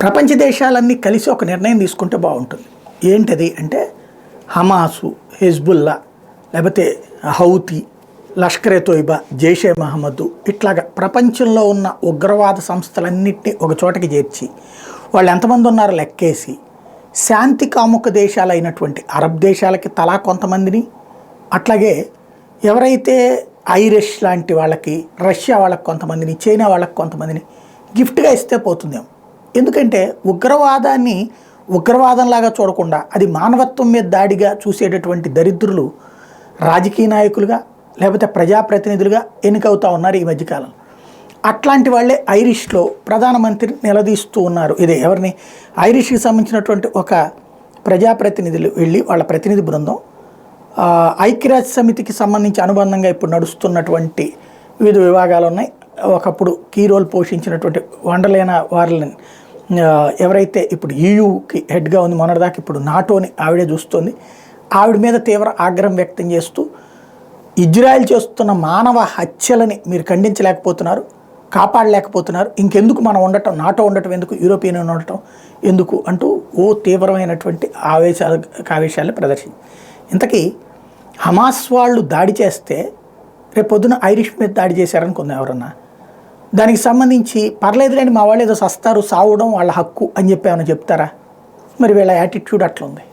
ప్రపంచ దేశాలన్నీ కలిసి ఒక నిర్ణయం తీసుకుంటే బాగుంటుంది. ఏంటది అంటే హమాసు, హెజ్బుల్లా, లేకపోతే హౌతీ, లష్కరే తోయిబా, జైషే మహమ్మద్ ఇట్లాగా ప్రపంచంలో ఉన్న ఉగ్రవాద సంస్థలన్నింటినీ ఒక చోటకి చేర్చి వాళ్ళు ఎంతమంది ఉన్నారో లెక్కేసి శాంతి కాముక దేశాలైనటువంటి అరబ్ దేశాలకి తలా కొంతమందిని, అట్లాగే ఎవరైతే ఐరిష్ లాంటి వాళ్ళకి, రష్యా వాళ్ళకి కొంతమందిని, చైనా వాళ్ళకి కొంతమందిని గిఫ్ట్గా ఇస్తే పోతుందేమో. ఎందుకంటే ఉగ్రవాదాన్ని ఉగ్రవాదంలాగా చూడకుండా అది మానవత్వం మీద దాడిగా చూసేటటువంటి దరిద్రులు రాజకీయ నాయకులుగా లేకపోతే ప్రజాప్రతినిధులుగా ఎన్నికవుతూ ఉన్నారు ఈ మధ్యకాలం. అట్లాంటి వాళ్ళే ఐరిష్లో ప్రధానమంత్రిని నిలదీస్తూ ఉన్నారు. ఇదే ఎవరిని, ఐరిష్కి సంబంధించినటువంటి ఒక ప్రజాప్రతినిధులు వెళ్ళి వాళ్ళ ప్రతినిధి బృందం ఐక్యరాజ్య సమితికి సంబంధించి అనుబంధంగా ఇప్పుడు నడుస్తున్నటువంటి వివిధ విభాగాలు ఉన్నాయి. ఒకప్పుడు కీ రోల్ పోషించినటువంటి వండలేన వారిని ఎవరైతే ఇప్పుడు ఈయూకి హెడ్గా ఉంది మొన్నటిదాకా, ఇప్పుడు నాటోని ఆవిడే చూస్తుంది. ఆవిడ మీద తీవ్ర ఆగ్రహం వ్యక్తం చేస్తూ ఇజ్రాయెల్ చేస్తున్న మానవ హత్యలని మీరు ఖండించలేకపోతున్నారు, కాపాడలేకపోతున్నారు, ఇంకెందుకు మనం ఉండటం, నాటో ఉండటం ఎందుకు, యూరోపియన్ యూనియన్ ఉండటం ఎందుకు అంటూ తీవ్రమైనటువంటి ఆవేశాలను ప్రదర్శించింది. ఇంతకీ హమాస్ వాళ్ళు దాడి చేస్తే రేపొద్దున ఐరిష్ మీద దాడి చేశారనుకుందాం ఎవరన్నా, దానికి సంబంధించి పర్లేదులేండి మా వాళ్ళు ఏదో సస్తారు, సావడం వాళ్ళ హక్కు అని చెప్పి ఏమైనా చెప్తారా? మరి వీళ్ళ యాటిట్యూడ్ అట్లా ఉంది.